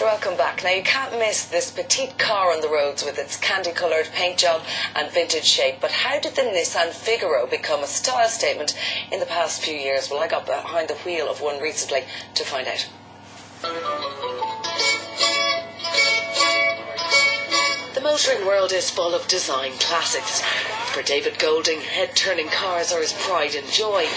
Welcome back. Now, you can't miss this petite car on the roads with its candy-coloured paint job and vintage shape. But how did the Nissan Figaro become a style statement in the past few years? Well, I got behind the wheel of one recently to find out. The motoring world is full of design classics. For David Golding, head-turning cars are his pride and joy.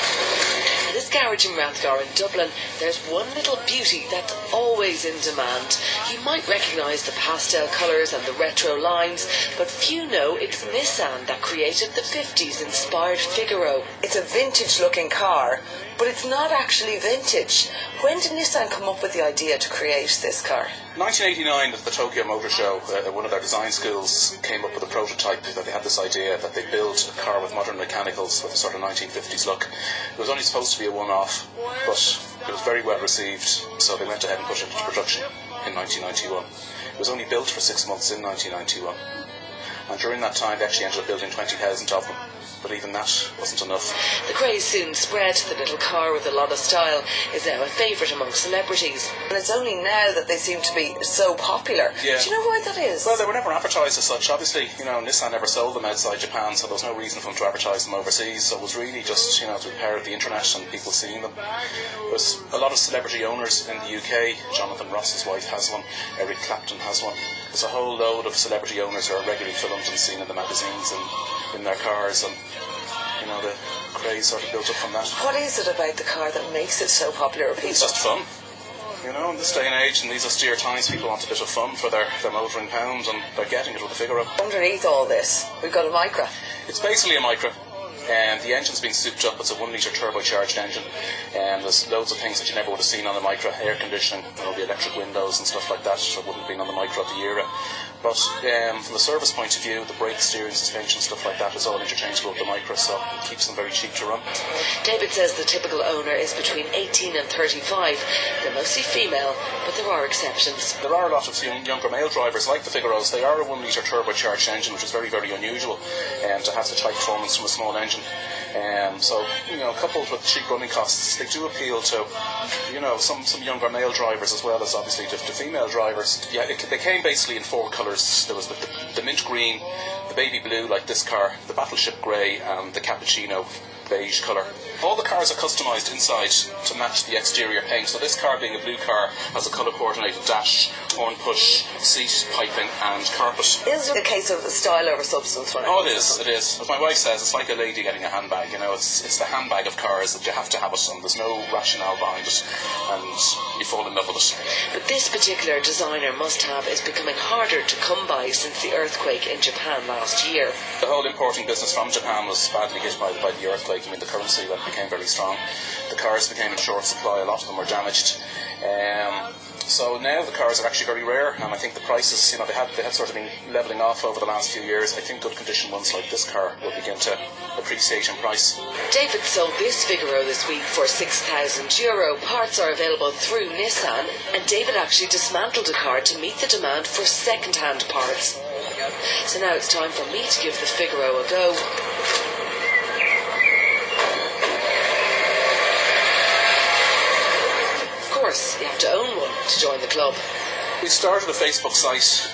In this garage in Rathgar in Dublin, there's one little beauty that's always in demand. You might recognise the pastel colours and the retro lines, but few know it's Nissan that created the 50s inspired Figaro. It's a vintage-looking car, but it's not actually vintage. When did Nissan come up with the idea to create this car? 1989 at the Tokyo Motor Show, one of their design schools came up with a prototype that they had this idea that they built a car with modern mechanicals with a sort of 1950s look. It was only supposed to be a one-off, but it was very well received, so they went ahead and put it into production in 1991. It was only built for 6 months in 1991, and during that time they actually ended up building 20,000 of them. But even that wasn't enough. The craze soon spread. The little car with a lot of style is now a favourite among celebrities. And it's only now that they seem to be so popular. Yeah. Do you know why that is? Well, they were never advertised as such. Obviously, Nissan never sold them outside Japan, so there was no reason for them to advertise them overseas. So it was really just, through the power of the internet and people seeing them. There's a lot of celebrity owners in the UK. Jonathan Ross's wife has one. Eric Clapton has one. There's a whole load of celebrity owners who are regularly filmed and seen in the magazines and in their cars, and the craze sort of built up from that. What is it about the car that makes it so popular? It's just fun. In this day and age, in these austere times, people want a bit of fun for their motoring pound, and they're getting it with the Figaro. Underneath all this, we've got a Micra. It's basically a Micra. The engine's been souped up. It's a 1 litre turbocharged engine, and there's loads of things that you never would have seen on a Micra. Air conditioning, the electric windows and stuff like that wouldn't have been on the Micra of the era. But from the service point of view, the brake, steering, suspension, stuff like that is all interchangeable with the Micra, so it keeps them very cheap to run. David says the typical owner is between 18 and 35. They're mostly female, but there are exceptions. There are a lot of younger male drivers like the Figaros. They are a 1 litre turbocharged engine, which is very, very unusual to have such high performance from a small engine. So, coupled with cheap running costs, they do appeal to, some younger male drivers as well as obviously the female drivers. Yeah, they came basically in 4 colours. There was the mint green, the baby blue like this car, the battleship grey, and the cappuccino beige colour. All the cars are customised inside to match the exterior paint. So this car, being a blue car, has a colour coordinated dash, horn push, seat, piping and carpet. Is it a case of style over substance? Oh, it is. As my wife says, it's like a lady getting a handbag. It's the handbag of cars that you have to have it, and there's no rationale behind it, and you fall in love with it. But this particular designer must-have is becoming harder to come by since the earthquake in Japan last year. The whole importing business from Japan was badly hit by the earthquake. The currency became very strong. The cars became in short supply. A lot of them were damaged. So now the cars are actually very rare, and I think the prices, they had sort of been levelling off over the last few years. I think good condition ones like this car will begin to appreciate in price. David sold this Figaro this week for €6,000. Parts are available through Nissan, and David actually dismantled a car to meet the demand for second-hand parts. So now it's time for me to give the Figaro a go. You have to own one to join the club. We started a Facebook site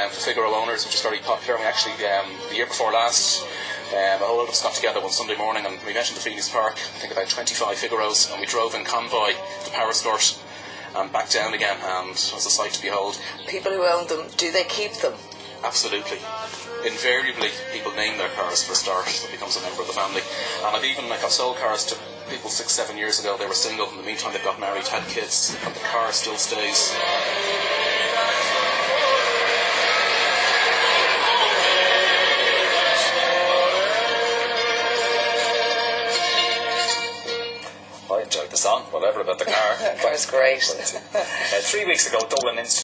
for Figaro owners, which is very popular. We actually, the year before last, a whole lot of us got together one Sunday morning and we met in the Phoenix Park, I think about 25 Figaros, and we drove in convoy to Powersport and back down again, and it was a sight to behold. People who own them, do they keep them? Absolutely. Invariably, people name their cars for a start, so it becomes a member of the family. And I've sold cars to people 6-7 years ago. They were single. In the meantime, they've got married, had kids, and the car still stays. I enjoyed the song, whatever about the car. The car's great. 3 weeks ago, Dublin